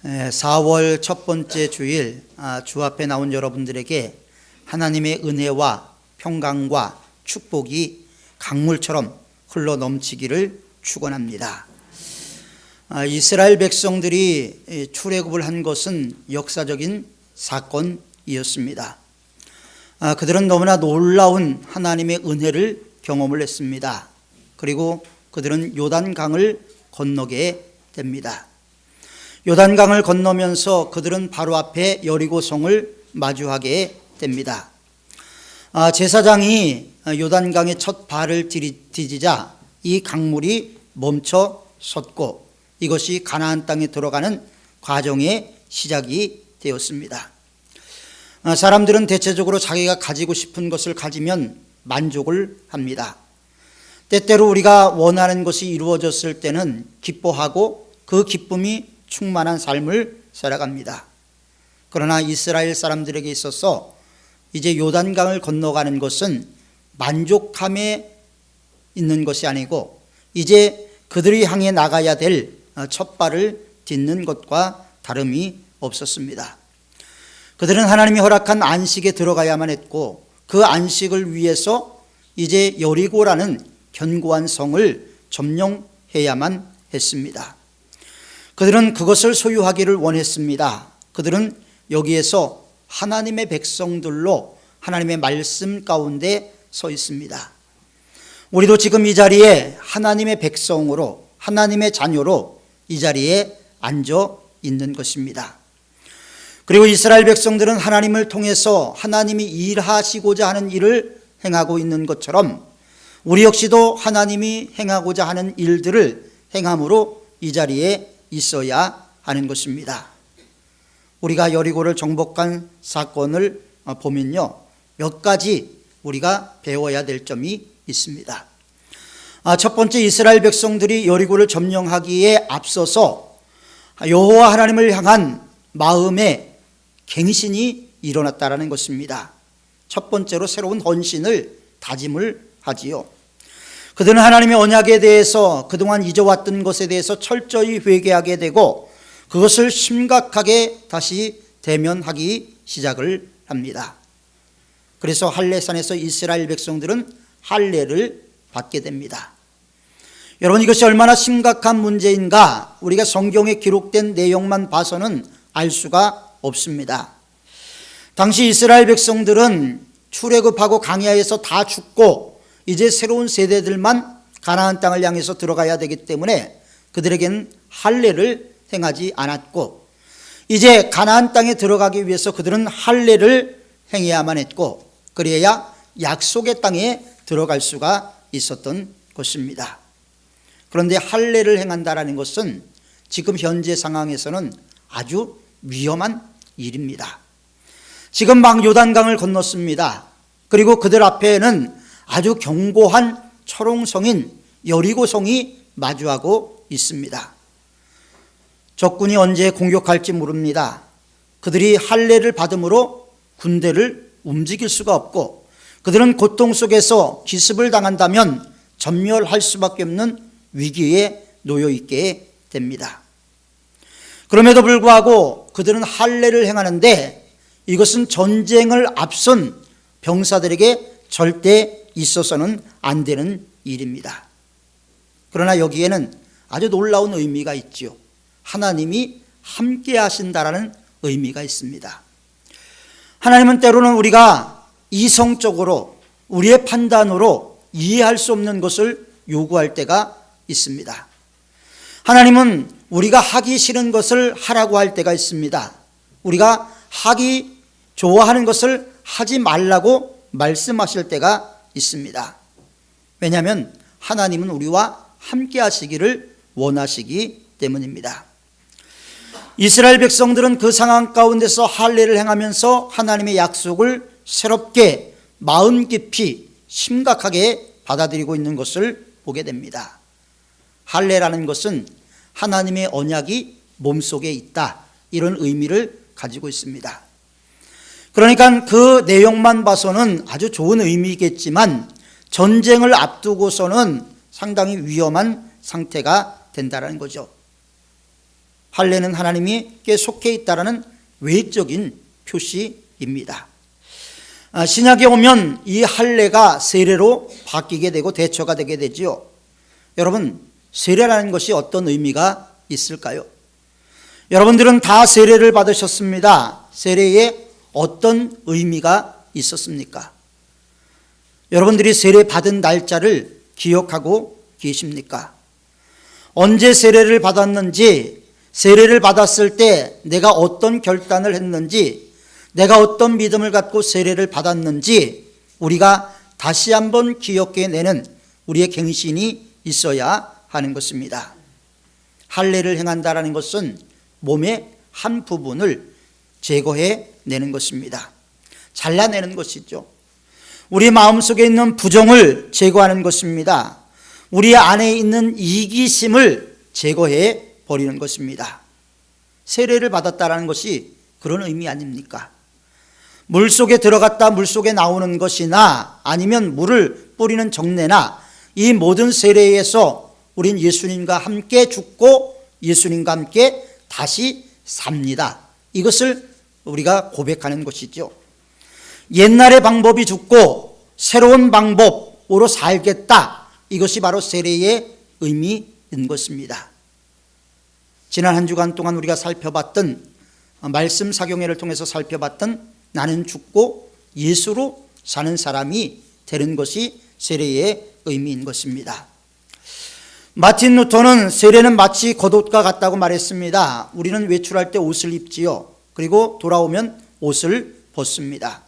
4월 첫 번째 주일 주 앞에 나온 여러분들에게 하나님의 은혜와 평강과 축복이 강물처럼 흘러 넘치기를 축원합니다. 이스라엘 백성들이 출애굽을 한 것은 역사적인 사건이었습니다. 그들은 너무나 놀라운 하나님의 은혜를 경험을 했습니다. 그리고 그들은 요단강을 건너게 됩니다. 요단강을 건너면서 그들은 바로 앞에 여리고성을 마주하게 됩니다. 제사장이 요단강에 첫 발을 디디자 이 강물이 멈춰 섰고 이것이 가나안 땅에 들어가는 과정의 시작이 되었습니다. 사람들은 대체적으로 자기가 가지고 싶은 것을 가지면 만족을 합니다. 때때로 우리가 원하는 것이 이루어졌을 때는 기뻐하고 그 기쁨이 충만한 삶을 살아갑니다. 그러나 이스라엘 사람들에게 있어서 이제 요단강을 건너가는 것은 만족함에 있는 것이 아니고 이제 그들이 향해 나가야 될 첫 발을 딛는 것과 다름이 없었습니다. 그들은 하나님이 허락한 안식에 들어가야만 했고 그 안식을 위해서 이제 여리고라는 견고한 성을 점령해야만 했습니다. 그들은 그것을 소유하기를 원했습니다. 그들은 여기에서 하나님의 백성들로 하나님의 말씀 가운데 서 있습니다. 우리도 지금 이 자리에 하나님의 백성으로 하나님의 자녀로 이 자리에 앉아 있는 것입니다. 그리고 이스라엘 백성들은 하나님을 통해서 하나님이 일하시고자 하는 일을 행하고 있는 것처럼 우리 역시도 하나님이 행하고자 하는 일들을 행함으로 이 자리에 있어야 하는 것입니다. 우리가 여리고를 정복한 사건을 보면요, 몇 가지 우리가 배워야 될 점이 있습니다. 첫 번째, 이스라엘 백성들이 여리고를 점령하기에 앞서서 여호와 하나님을 향한 마음의 갱신이 일어났다는 것입니다. 첫 번째로 새로운 헌신을 다짐을 하지요. 그들은 하나님의 언약에 대해서 그동안 잊어왔던 것에 대해서 철저히 회개하게 되고 그것을 심각하게 다시 대면하기 시작을 합니다. 그래서 할례산에서 이스라엘 백성들은 할례를 받게 됩니다. 여러분, 이것이 얼마나 심각한 문제인가 우리가 성경에 기록된 내용만 봐서는 알 수가 없습니다. 당시 이스라엘 백성들은 출애굽하고 광야에서 다 죽고 이제 새로운 세대들만 가나안 땅을 향해서 들어가야 되기 때문에 그들에게는 할례를 행하지 않았고 이제 가나안 땅에 들어가기 위해서 그들은 할례를 행해야만 했고 그래야 약속의 땅에 들어갈 수가 있었던 것입니다. 그런데 할례를 행한다라는 것은 지금 현재 상황에서는 아주 위험한 일입니다. 지금 막 요단강을 건넜습니다. 그리고 그들 앞에는 아주 견고한 초롱성인 여리고성이 마주하고 있습니다. 적군이 언제 공격할지 모릅니다. 그들이 할례를 받음으로 군대를 움직일 수가 없고 그들은 고통 속에서 기습을 당한다면 전멸할 수밖에 없는 위기에 놓여 있게 됩니다. 그럼에도 불구하고 그들은 할례를 행하는데 이것은 전쟁을 앞선 병사들에게 절대 있어서는 안 되는 일입니다. 그러나 여기에는 아주 놀라운 의미가 있지요. 하나님이 함께 하신다라는 의미가 있습니다. 하나님은 때로는 우리가 이성적으로 우리의 판단으로 이해할 수 없는 것을 요구할 때가 있습니다. 하나님은 우리가 하기 싫은 것을 하라고 할 때가 있습니다. 우리가 하기 좋아하는 것을 하지 말라고 말씀하실 때가 있습니다. 왜냐하면 하나님은 우리와 함께 하시기를 원하시기 때문입니다. 이스라엘 백성들은 그 상황 가운데서 할례를 행하면서 하나님의 약속을 새롭게 마음 깊이 심각하게 받아들이고 있는 것을 보게 됩니다. 할례라는 것은 하나님의 언약이 몸속에 있다, 이런 의미를 가지고 있습니다. 그러니까 그 내용만 봐서는 아주 좋은 의미겠지만 전쟁을 앞두고서는 상당히 위험한 상태가 된다는 거죠. 할례는 하나님께 속해 있다라는 외적인 표시입니다. 신약에 오면 이 할례가 세례로 바뀌게 되고 대처가 되게 되지요. 여러분, 세례라는 것이 어떤 의미가 있을까요? 여러분들은 다 세례를 받으셨습니다. 세례에 어떤 의미가 있었습니까? 여러분들이 세례 받은 날짜를 기억하고 계십니까? 언제 세례를 받았는지, 세례를 받았을 때 내가 어떤 결단을 했는지, 내가 어떤 믿음을 갖고 세례를 받았는지 우리가 다시 한번 기억해내는 우리의 갱신이 있어야 하는 것입니다. 할례를 행한다라는 것은 몸의 한 부분을 제거해내는 것입니다. 잘라내는 것이죠. 우리 마음속에 있는 부정을 제거하는 것입니다. 우리 안에 있는 이기심을 제거해 버리는 것입니다. 세례를 받았다라는 것이 그런 의미 아닙니까? 물속에 들어갔다 물속에 나오는 것이나 아니면 물을 뿌리는 정례나 이 모든 세례에서 우린 예수님과 함께 죽고 예수님과 함께 다시 삽니다. 이것을 우리가 고백하는 것이죠. 옛날의 방법이 죽고 새로운 방법으로 살겠다. 이것이 바로 세례의 의미인 것입니다. 지난 한 주간 동안 우리가 살펴봤던 말씀 사경회를 통해서 살펴봤던 나는 죽고 예수로 사는 사람이 되는 것이 세례의 의미인 것입니다. 마틴 루터는 세례는 마치 겉옷과 같다고 말했습니다. 우리는 외출할 때 옷을 입지요. 그리고 돌아오면 옷을 벗습니다.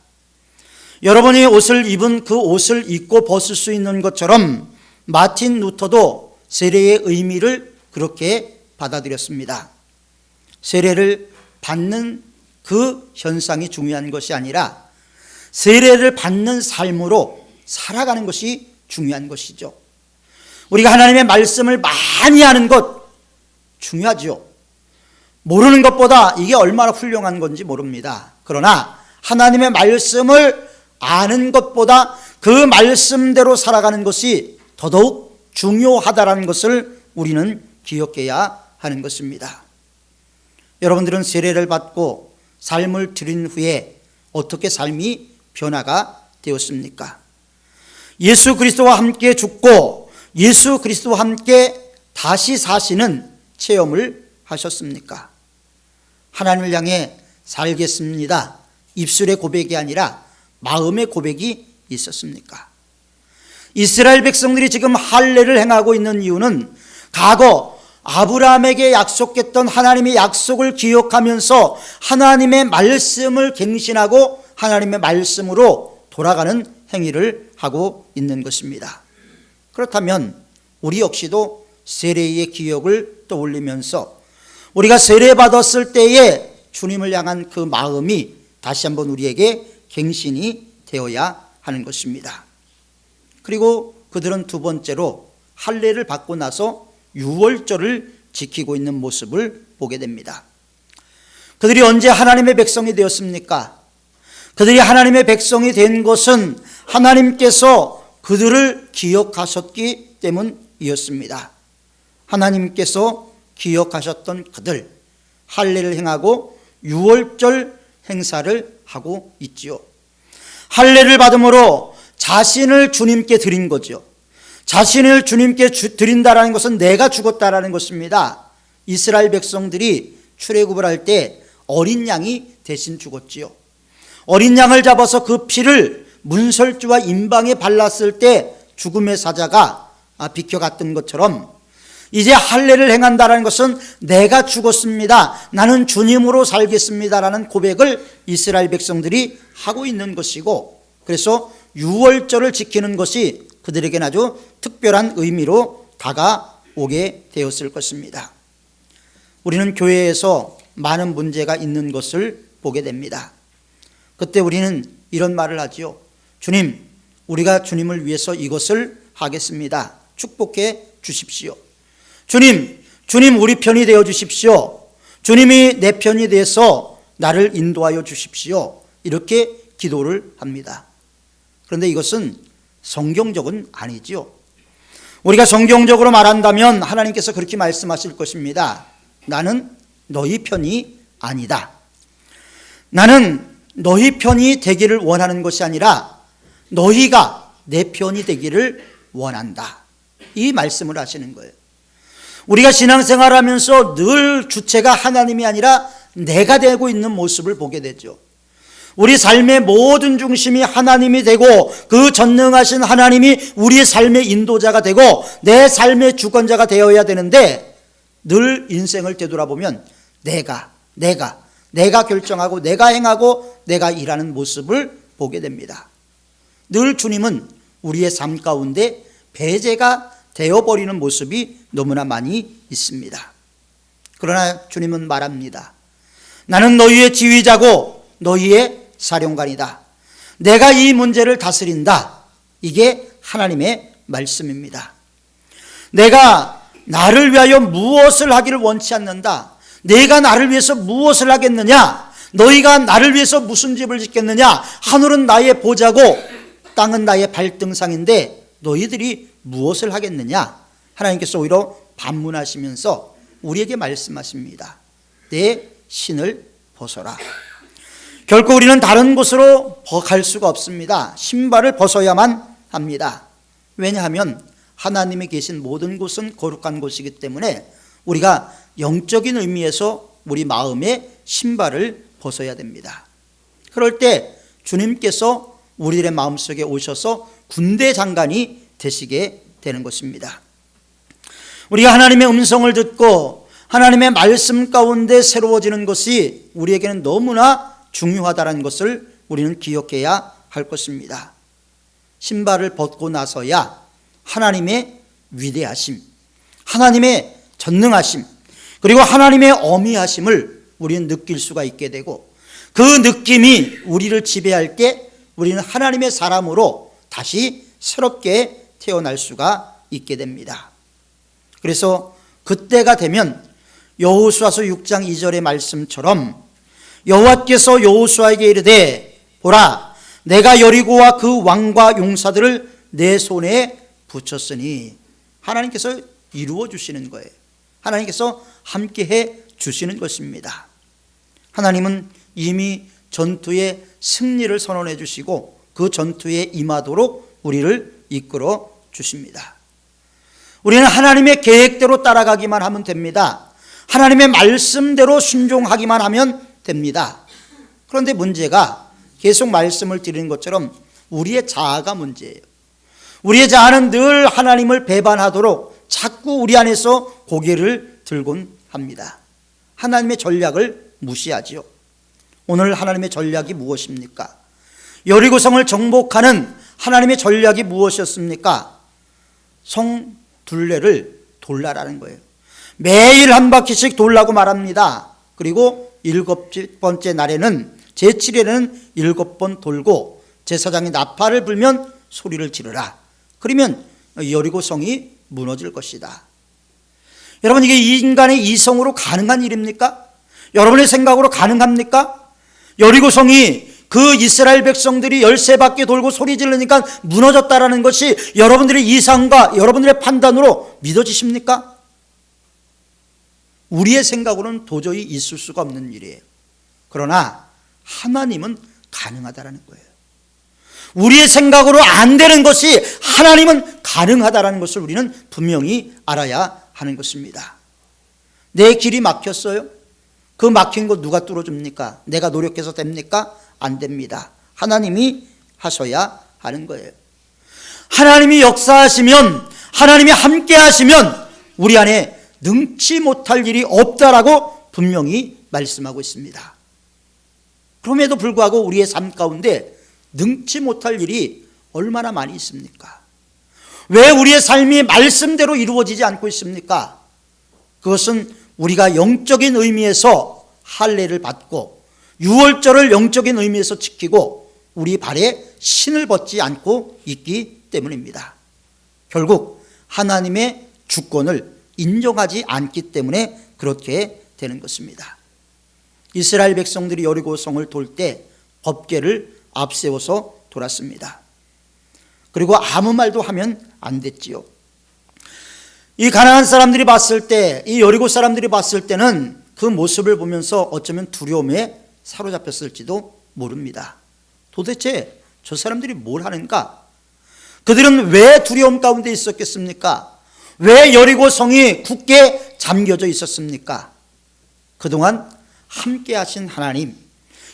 여러분이 옷을 입은 그 옷을 입고 벗을 수 있는 것처럼 마틴 루터도 세례의 의미를 그렇게 받아들였습니다. 세례를 받는 그 현상이 중요한 것이 아니라 세례를 받는 삶으로 살아가는 것이 중요한 것이죠. 우리가 하나님의 말씀을 많이 아는 것 중요하죠. 모르는 것보다 이게 얼마나 훌륭한 건지 모릅니다. 그러나 하나님의 말씀을 아는 것보다 그 말씀대로 살아가는 것이 더더욱 중요하다는 것을 우리는 기억해야 하는 것입니다. 여러분들은 세례를 받고 삶을 드린 후에 어떻게 삶이 변화가 되었습니까? 예수 그리스도와 함께 죽고 예수 그리스도와 함께 다시 사시는 체험을 하셨습니까? 하나님을 향해 살겠습니다. 입술의 고백이 아니라 마음의 고백이 있었습니까? 이스라엘 백성들이 지금 할례를 행하고 있는 이유는 과거 아브라함에게 약속했던 하나님의 약속을 기억하면서 하나님의 말씀을 갱신하고 하나님의 말씀으로 돌아가는 행위를 하고 있는 것입니다. 그렇다면 우리 역시도 세례의 기억을 떠올리면서 우리가 세례받았을 때에 주님을 향한 그 마음이 다시 한번 우리에게 갱신이 되어야 하는 것입니다. 그리고 그들은 두 번째로 할례를 받고 나서 유월절을 지키고 있는 모습을 보게 됩니다. 그들이 언제 하나님의 백성이 되었습니까? 그들이 하나님의 백성이 된 것은 하나님께서 그들을 기억하셨기 때문이었습니다. 하나님께서 기억하셨던 그들, 할례를 행하고 유월절 행사를 하고 있지요. 할례를 받음으로 자신을 주님께 드린 거죠. 자신을 주님께 드린다라는 것은 내가 죽었다라는 것입니다. 이스라엘 백성들이 출애굽을 할 때 어린 양이 대신 죽었지요. 어린 양을 잡아서 그 피를 문설주와 임방에 발랐을 때 죽음의 사자가 비켜갔던 것처럼 이제 할례를 행한다라는 것은 내가 죽었습니다. 나는 주님으로 살겠습니다라는 고백을 이스라엘 백성들이 하고 있는 것이고, 그래서 유월절을 지키는 것이 그들에게는 아주 특별한 의미로 다가오게 되었을 것입니다. 우리는 교회에서 많은 문제가 있는 것을 보게 됩니다. 그때 우리는 이런 말을 하지요. 주님, 우리가 주님을 위해서 이것을 하겠습니다. 축복해 주십시오. 주님 우리 편이 되어 주십시오. 주님이 내 편이 돼서 나를 인도하여 주십시오. 이렇게 기도를 합니다. 그런데 이것은 성경적은 아니지요. 우리가 성경적으로 말한다면 하나님께서 그렇게 말씀하실 것입니다. 나는 너희 편이 아니다. 나는 너희 편이 되기를 원하는 것이 아니라 너희가 내 편이 되기를 원한다. 이 말씀을 하시는 거예요. 우리가 신앙생활하면서 늘 주체가 하나님이 아니라 내가 되고 있는 모습을 보게 되죠. 우리 삶의 모든 중심이 하나님이 되고 그 전능하신 하나님이 우리의 삶의 인도자가 되고 내 삶의 주권자가 되어야 되는데 늘 인생을 되돌아보면 내가 결정하고 내가 행하고 내가 일하는 모습을 보게 됩니다. 늘 주님은 우리의 삶 가운데 배제가 되어버리는 모습이 너무나 많이 있습니다. 그러나 주님은 말합니다. 나는 너희의 지휘자고 너희의 사령관이다. 내가 이 문제를 다스린다. 이게 하나님의 말씀입니다. 내가 나를 위하여 무엇을 하기를 원치 않는다. 내가 나를 위해서 무엇을 하겠느냐? 너희가 나를 위해서 무슨 집을 짓겠느냐? 하늘은 나의 보좌고 땅은 나의 발등상인데 너희들이 무엇을 하겠느냐? 하나님께서 오히려 반문하시면서 우리에게 말씀하십니다. 내 신을 벗어라. 결코 우리는 다른 곳으로 갈 수가 없습니다. 신발을 벗어야만 합니다. 왜냐하면 하나님이 계신 모든 곳은 거룩한 곳이기 때문에 우리가 영적인 의미에서 우리 마음의 신발을 벗어야 됩니다. 그럴 때 주님께서 우리들의 마음속에 오셔서 군대 장관이 되시게 되는 것입니다. 우리가 하나님의 음성을 듣고 하나님의 말씀 가운데 새로워지는 것이 우리에게는 너무나 중요하다는 것을 우리는 기억해야 할 것입니다. 신발을 벗고 나서야 하나님의 위대하심, 하나님의 전능하심, 그리고 하나님의 어미하심을 우리는 느낄 수가 있게 되고 그 느낌이 우리를 지배할 때 우리는 하나님의 사람으로 다시 새롭게 태어날 수가 있게 됩니다. 그래서 그때가 되면 여호수아서 6장 2절의 말씀처럼 여호와께서 여호수아에게 이르되 보라 내가 여리고와 그 왕과 용사들을 내 손에 붙였으니 하나님께서 이루어 주시는 거예요. 하나님께서 함께해 주시는 것입니다. 하나님은 이미 전투의 승리를 선언해 주시고 그 전투에 임하도록 우리를 이끌어 주십니다. 우리는 하나님의 계획대로 따라가기만 하면 됩니다. 하나님의 말씀대로 순종하기만 하면 됩니다. 그런데 문제가 계속 말씀을 드리는 것처럼 우리의 자아가 문제예요. 우리의 자아는 늘 하나님을 배반하도록 자꾸 우리 안에서 고개를 들곤 합니다. 하나님의 전략을 무시하지요. 오늘 하나님의 전략이 무엇입니까? 여리고성을 정복하는 하나님의 전략이 무엇이었습니까? 성 둘레를 돌라라는 거예요. 매일 한 바퀴씩 돌라고 말합니다. 그리고 7번째 날에는 제7일에는 7번 돌고 제사장이 나팔을 불면 소리를 지르라. 그러면 여리고성이 무너질 것이다. 여러분, 이게 인간의 이성으로 가능한 일입니까? 여러분의 생각으로 가능합니까? 여리고성이 그 이스라엘 백성들이 13바퀴 돌고 소리 지르니까 무너졌다라는 것이 여러분들의 이상과 여러분들의 판단으로 믿어지십니까? 우리의 생각으로는 도저히 있을 수가 없는 일이에요. 그러나 하나님은 가능하다라는 거예요. 우리의 생각으로 안 되는 것이 하나님은 가능하다라는 것을 우리는 분명히 알아야 하는 것입니다. 내 길이 막혔어요? 그 막힌 거 누가 뚫어줍니까? 내가 노력해서 됩니까? 안 됩니다. 하나님이 하셔야 하는 거예요. 하나님이 역사하시면, 하나님이 함께 하시면 우리 안에 능치 못할 일이 없다라고 분명히 말씀하고 있습니다. 그럼에도 불구하고 우리의 삶 가운데 능치 못할 일이 얼마나 많이 있습니까? 왜 우리의 삶이 말씀대로 이루어지지 않고 있습니까? 그것은 우리가 영적인 의미에서 할례를 받고 유월절을 영적인 의미에서 지키고 우리 발에 신을 벗지 않고 있기 때문입니다. 결국 하나님의 주권을 인정하지 않기 때문에 그렇게 되는 것입니다. 이스라엘 백성들이 여리고성을 돌 때 법궤를 앞세워서 돌았습니다. 그리고 아무 말도 하면 안 됐지요. 이 가나안 사람들이 봤을 때, 이 여리고 사람들이 봤을 때는 그 모습을 보면서 어쩌면 두려움에 사로잡혔을지도 모릅니다. 도대체 저 사람들이 뭘 하는가? 그들은 왜 두려움 가운데 있었겠습니까? 왜 여리고 성이 굳게 잠겨져 있었습니까? 그동안 함께 하신 하나님,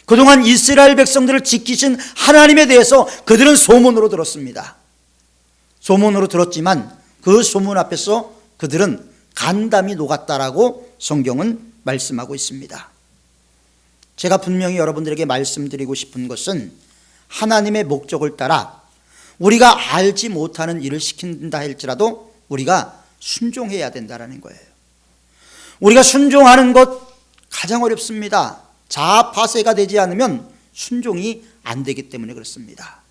그동안 이스라엘 백성들을 지키신 하나님에 대해서 그들은 소문으로 들었습니다. 소문으로 들었지만 그 소문 앞에서 그들은 간담이 녹았다라고 성경은 말씀하고 있습니다. 제가 분명히 여러분들에게 말씀드리고 싶은 것은 하나님의 목적을 따라 우리가 알지 못하는 일을 시킨다 할지라도 우리가 순종해야 된다는 거예요. 우리가 순종하는 것 가장 어렵습니다. 자아파쇄가 되지 않으면 순종이 안 되기 때문에 그렇습니다.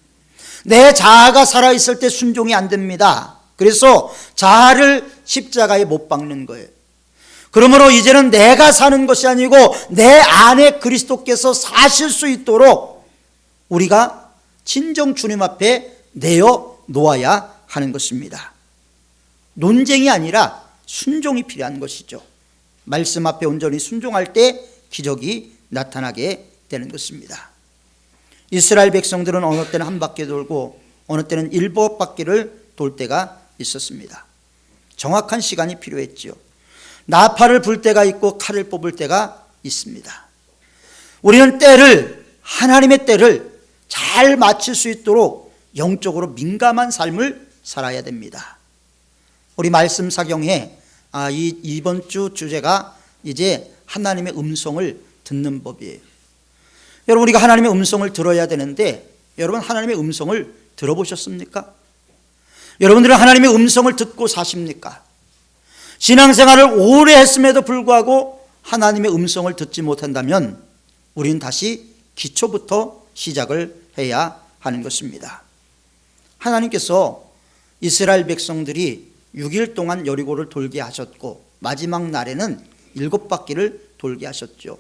내 자아가 살아있을 때 순종이 안 됩니다. 그래서 자아를 십자가에 못 박는 거예요. 그러므로 이제는 내가 사는 것이 아니고 내 안에 그리스도께서 사실 수 있도록 우리가 진정 주님 앞에 내어 놓아야 하는 것입니다. 논쟁이 아니라 순종이 필요한 것이죠. 말씀 앞에 온전히 순종할 때 기적이 나타나게 되는 것입니다. 이스라엘 백성들은 어느 때는 한 바퀴 돌고 어느 때는 7바퀴를 돌 때가 있었습니다. 정확한 시간이 필요했죠. 나팔을 불 때가 있고 칼을 뽑을 때가 있습니다. 우리는 때를, 하나님의 때를 잘 맞출 수 있도록 영적으로 민감한 삶을 살아야 됩니다. 우리 말씀 사경에 이번 주 주제가 이제 하나님의 음성을 듣는 법이에요. 여러분, 우리가 하나님의 음성을 들어야 되는데 여러분 하나님의 음성을 들어보셨습니까? 여러분들은 하나님의 음성을 듣고 사십니까? 신앙생활을 오래 했음에도 불구하고 하나님의 음성을 듣지 못한다면 우리는 다시 기초부터 시작을 해야 하는 것입니다. 하나님께서 이스라엘 백성들이 6일 동안 여리고를 돌게 하셨고 마지막 날에는 7바퀴를 돌게 하셨죠.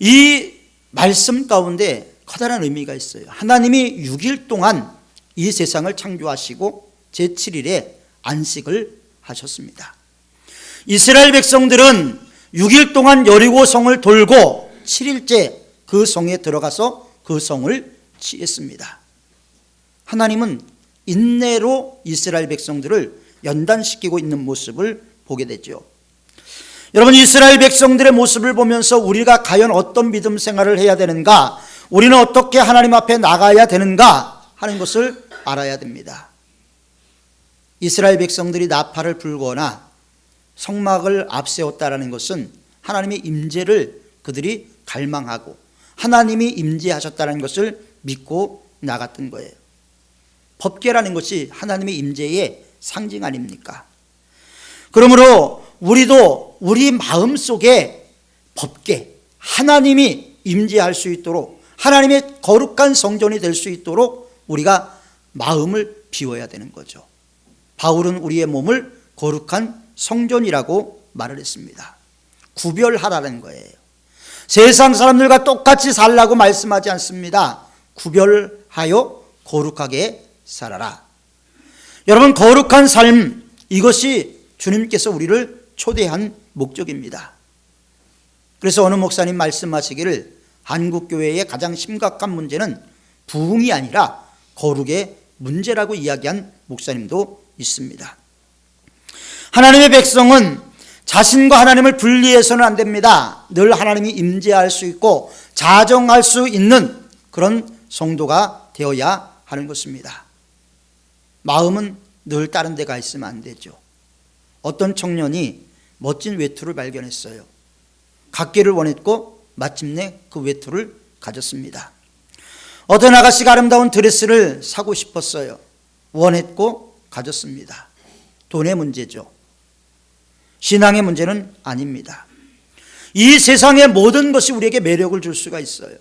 이 말씀 가운데 커다란 의미가 있어요. 하나님이 6일 동안 이 세상을 창조하시고 제7일에 안식을 하셨습니다. 이스라엘 백성들은 6일 동안 여리고 성을 돌고 7일째 그 성에 들어가서 그 성을 취했습니다. 하나님은 인내로 이스라엘 백성들을 연단시키고 있는 모습을 보게 되죠. 여러분, 이스라엘 백성들의 모습을 보면서 우리가 과연 어떤 믿음 생활을 해야 되는가, 우리는 어떻게 하나님 앞에 나가야 되는가 하는 것을 알아야 됩니다. 이스라엘 백성들이 나팔을 불거나 성막을 앞세웠다라는 것은 하나님의 임재를 그들이 갈망하고 하나님이 임재하셨다는 것을 믿고 나갔던 거예요. 법궤라는 것이 하나님의 임재의 상징 아닙니까? 그러므로 우리도 우리 마음속에 법궤, 하나님이 임재할 수 있도록 하나님의 거룩한 성전이 될 수 있도록 우리가 마음을 비워야 되는 거죠. 바울은 우리의 몸을 거룩한 성전이라고 말을 했습니다. 구별하라는 거예요. 세상 사람들과 똑같이 살라고 말씀하지 않습니다. 구별하여 거룩하게 살아라. 여러분, 거룩한 삶, 이것이 주님께서 우리를 초대한 목적입니다. 그래서 어느 목사님 말씀하시기를 한국교회의 가장 심각한 문제는 부흥이 아니라 거룩의 문제라고 이야기한 목사님도 있습니다. 하나님의 백성은 자신과 하나님을 분리해서는 안 됩니다. 늘 하나님이 임재할 수 있고 자정할 수 있는 그런 성도가 되어야 하는 것입니다. 마음은 늘 다른 데 가 있으면 안 되죠. 어떤 청년이 멋진 외투를 발견했어요. 갖기를 원했고 마침내 그 외투를 가졌습니다. 어떤 아가씨가 아름다운 드레스를 사고 싶었어요. 원했고 가졌습니다. 돈의 문제죠. 신앙의 문제는 아닙니다. 이 세상의 모든 것이 우리에게 매력을 줄 수가 있어요.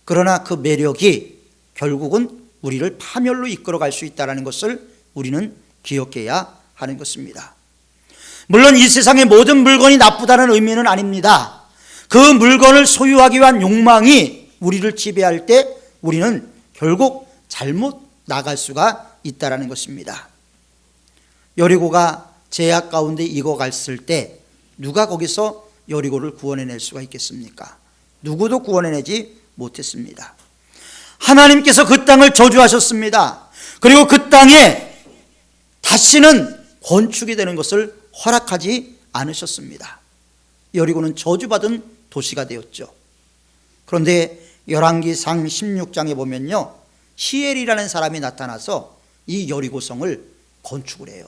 그러나 그 매력이 결국은 우리를 파멸로 이끌어갈 수 있다는 것을 우리는 기억해야 하는 것입니다. 물론 이 세상의 모든 물건이 나쁘다는 의미는 아닙니다. 그 물건을 소유하기 위한 욕망이 우리를 지배할 때 우리는 결국 잘못 나갈 수가 있다는 것입니다. 여리고가 제약 가운데 익어갔을 때 누가 거기서 여리고를 구원해낼 수가 있겠습니까? 누구도 구원해내지 못했습니다. 하나님께서 그 땅을 저주하셨습니다. 그리고 그 땅에 다시는 건축이 되는 것을 허락하지 않으셨습니다. 여리고는 저주받은 도시가 되었죠. 그런데 열왕기상 16장에 보면요, 히엘이라는 사람이 나타나서 이 여리고성을 건축을 해요.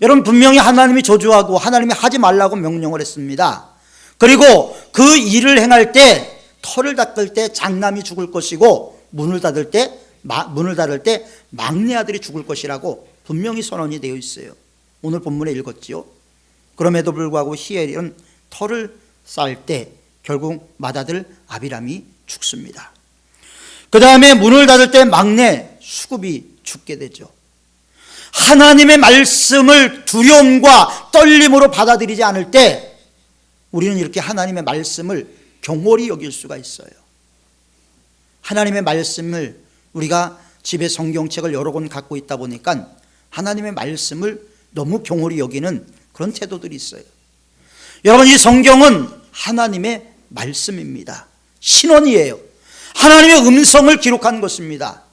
여러분, 분명히 하나님이 저주하고 하나님이 하지 말라고 명령을 했습니다. 그리고 그 일을 행할 때, 터를 닦을 때 장남이 죽을 것이고 문을 닫을 때 막내 아들이 죽을 것이라고 분명히 선언이 되어 있어요. 오늘 본문에 읽었지요. 그럼에도 불구하고 히엘은 터를 쌓을 때 결국 맏아들 아비람이 죽습니다. 그 다음에 문을 닫을 때 막내 수굽이 죽게 되죠. 하나님의 말씀을 두려움과 떨림으로 받아들이지 않을 때 우리는 이렇게 하나님의 말씀을 경홀히 여길 수가 있어요. 하나님의 말씀을 우리가 집에 성경책을 여러 권 갖고 있다 보니까 하나님의 말씀을 너무 경홀히 여기는 그런 태도들이 있어요. 여러분, 이 성경은 하나님의 말씀입니다. 신원이에요. 하나님의 음성을 기록한 것입니다.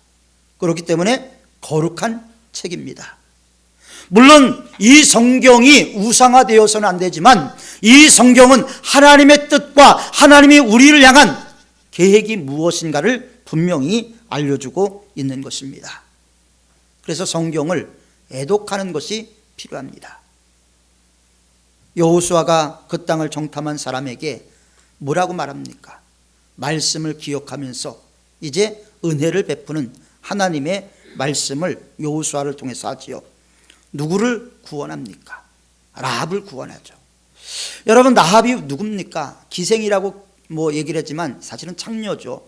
그렇기 때문에 거룩한 책입니다. 물론 이 성경이 우상화되어서는 안 되지만 이 성경은 하나님의 뜻과 하나님이 우리를 향한 계획이 무엇인가를 분명히 알려주고 있는 것입니다. 그래서 성경을 애독하는 것이 필요합니다. 여호수아가 그 땅을 정탐한 사람에게 뭐라고 말합니까? 말씀을 기억하면서 이제 은혜를 베푸는 하나님의 말씀을 여호수아를 통해서 하지요. 누구를 구원합니까? 라합을 구원하죠. 여러분, 라합이 누굽니까? 기생이라고 얘기를 했지만 사실은 창녀죠.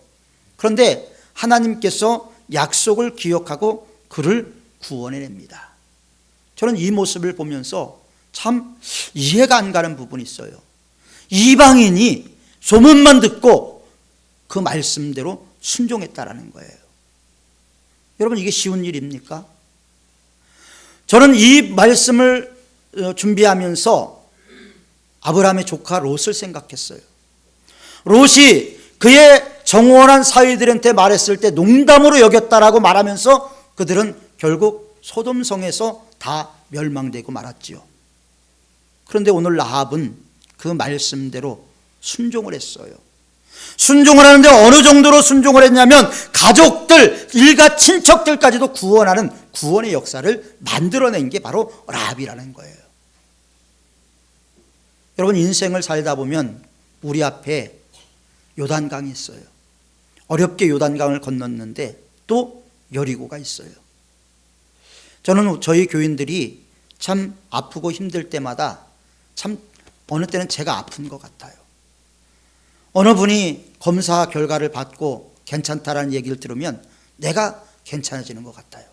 그런데 하나님께서 약속을 기억하고 그를 구원해냅니다. 저는 이 모습을 보면서 참 이해가 안 가는 부분이 있어요. 이방인이 소문만 듣고 그 말씀대로 순종했다라는 거예요. 여러분, 이게 쉬운 일입니까? 저는 이 말씀을 준비하면서 아브라함의 조카 롯을 생각했어요. 롯이 그의 정원한 사위들한테 말했을 때 농담으로 여겼다라고 말하면서 그들은 결국 소돔성에서 다 멸망되고 말았지요. 그런데 오늘 라합은 그 말씀대로 순종을 했어요. 순종을 하는데 어느 정도로 순종을 했냐면 가족들, 일가 친척들까지도 구원하는 구원의 역사를 만들어낸 게 바로 라합이라는 거예요. 여러분, 인생을 살다 보면 우리 앞에 요단강이 있어요. 어렵게 요단강을 건넜는데 또 여리고가 있어요. 저는 저희 교인들이 참 아프고 힘들 때마다 참 어느 때는 제가 아픈 것 같아요. 어느 분이 검사 결과를 받고 괜찮다라는 얘기를 들으면 내가 괜찮아지는 것 같아요.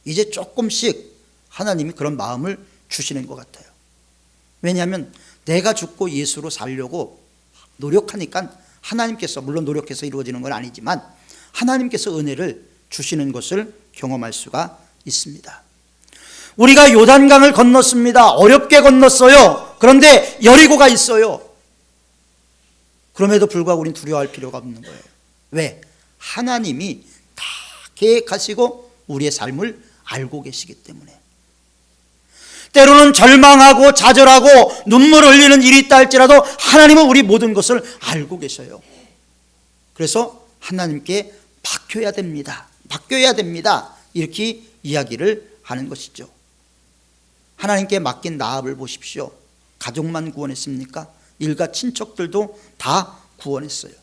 이제 조금씩 하나님이 그런 마음을 주시는 것 같아요. 왜냐하면 내가 죽고 예수로 살려고 노력하니까 하나님께서, 물론 노력해서 이루어지는 건 아니지만 하나님께서 은혜를 주시는 것을 경험할 수가 있습니다. 우리가 요단강을 건넜습니다. 어렵게 건넜어요. 그런데 여리고가 있어요. 그럼에도 불구하고 우리는 두려워할 필요가 없는 거예요. 왜? 하나님이 다 계획하시고 우리의 삶을 알고 계시기 때문에. 때로는 절망하고 좌절하고 눈물 흘리는 일이 있다 할지라도 하나님은 우리 모든 것을 알고 계셔요. 그래서 하나님께 맡겨야 됩니다. 이렇게 이야기를 하는 것이죠. 하나님께 맡긴 라합을 보십시오. 가족만 구원했습니까? 일가 친척들도 다 구원했어요.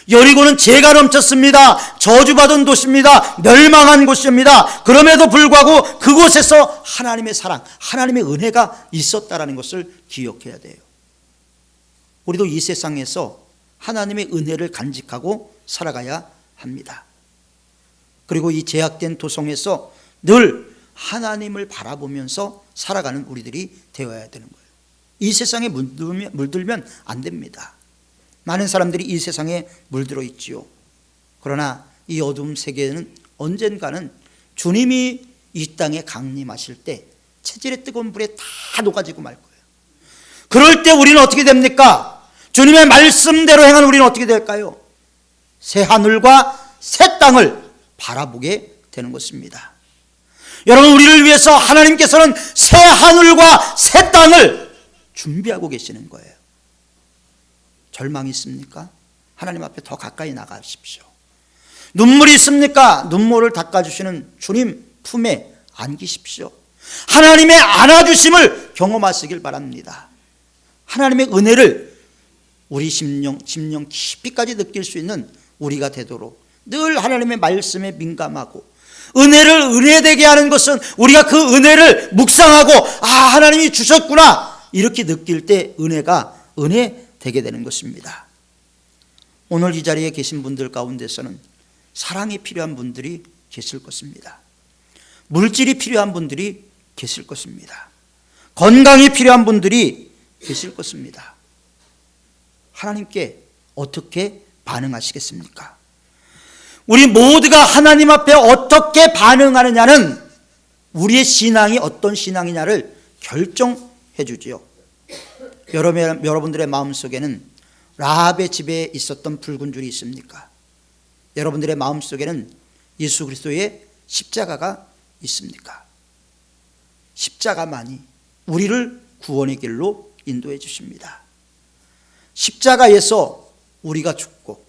여리고는 죄가 넘쳤습니다. 저주받은 도시입니다. 멸망한 곳입니다. 그럼에도 불구하고 그곳에서 하나님의 사랑, 하나님의 은혜가 있었다라는 것을 기억해야 돼요. 우리도 이 세상에서 하나님의 은혜를 간직하고 살아가야 합니다. 그리고 이 제약된 도성에서 늘 하나님을 바라보면서 살아가는 우리들이 되어야 되는 거예요. 이 세상에 물들면 안 됩니다. 많은 사람들이 이 세상에 물들어 있지요. 그러나 이 어두운 세계는 언젠가는 주님이 이 땅에 강림하실 때 체질의 뜨거운 불에 다 녹아지고 말 거예요. 그럴 때 우리는 어떻게 됩니까? 주님의 말씀대로 행하는 우리는 어떻게 될까요? 새 하늘과 새 땅을 바라보게 되는 것입니다. 여러분, 우리를 위해서 하나님께서는 새 하늘과 새 땅을 준비하고 계시는 거예요. 절망이 있습니까? 하나님 앞에 더 가까이 나가십시오. 눈물이 있습니까? 눈물을 닦아주시는 주님 품에 안기십시오. 하나님의 안아주심을 경험하시길 바랍니다. 하나님의 은혜를 우리 심령 깊이까지 느낄 수 있는 우리가 되도록 늘 하나님의 말씀에 민감하고, 은혜를 은혜되게 하는 것은 우리가 그 은혜를 묵상하고 하나님이 주셨구나 이렇게 느낄 때 은혜가 은혜되게 되는 것입니다. 오늘 이 자리에 계신 분들 가운데서는 사랑이 필요한 분들이 계실 것입니다. 물질이 필요한 분들이 계실 것입니다. 건강이 필요한 분들이 계실 것입니다. 하나님께 어떻게 반응하시겠습니까? 우리 모두가 하나님 앞에 어떻게 반응하느냐는 우리의 신앙이 어떤 신앙이냐를 결정해 주지요. 여러분들의 마음속에는 라합의 집에 있었던 붉은 줄이 있습니까? 여러분들의 마음속에는 예수 그리스도의 십자가가 있습니까? 십자가만이 우리를 구원의 길로 인도해 주십니다. 십자가에서 우리가 죽고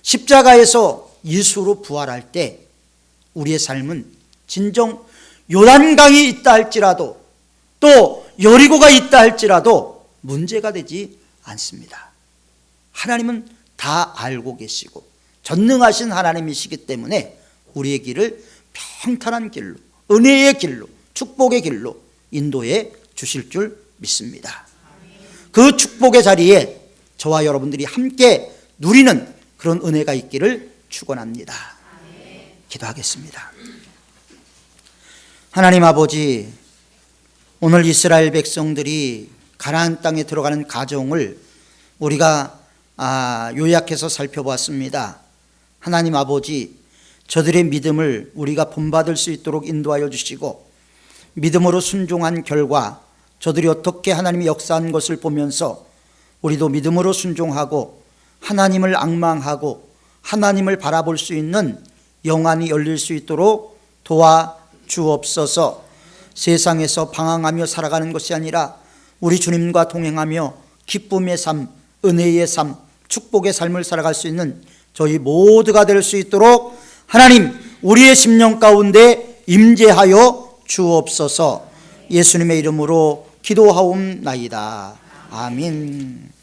십자가에서 예수로 부활할 때 우리의 삶은 진정 요단강이 있다 할지라도 또 여리고가 있다 할지라도 문제가 되지 않습니다. 하나님은 다 알고 계시고 전능하신 하나님이시기 때문에 우리의 길을 평탄한 길로, 은혜의 길로, 축복의 길로 인도해 주실 줄 믿습니다. 그 축복의 자리에 저와 여러분들이 함께 누리는 그런 은혜가 있기를 축원합니다. 기도하겠습니다. 하나님 아버지, 오늘 이스라엘 백성들이 가나안 땅에 들어가는 과정을 우리가 요약해서 살펴보았습니다. 하나님 아버지, 저들의 믿음을 우리가 본받을 수 있도록 인도하여 주시고, 믿음으로 순종한 결과 저들이 어떻게 하나님이 역사한 것을 보면서 우리도 믿음으로 순종하고 하나님을 앙망하고 하나님을 바라볼 수 있는 영안이 열릴 수 있도록 도와주옵소서. 세상에서 방황하며 살아가는 것이 아니라 우리 주님과 동행하며 기쁨의 삶, 은혜의 삶, 축복의 삶을 살아갈 수 있는 저희 모두가 될 수 있도록 하나님 우리의 심령 가운데 임재하여 주옵소서. 예수님의 이름으로 기도하옵나이다. 아멘.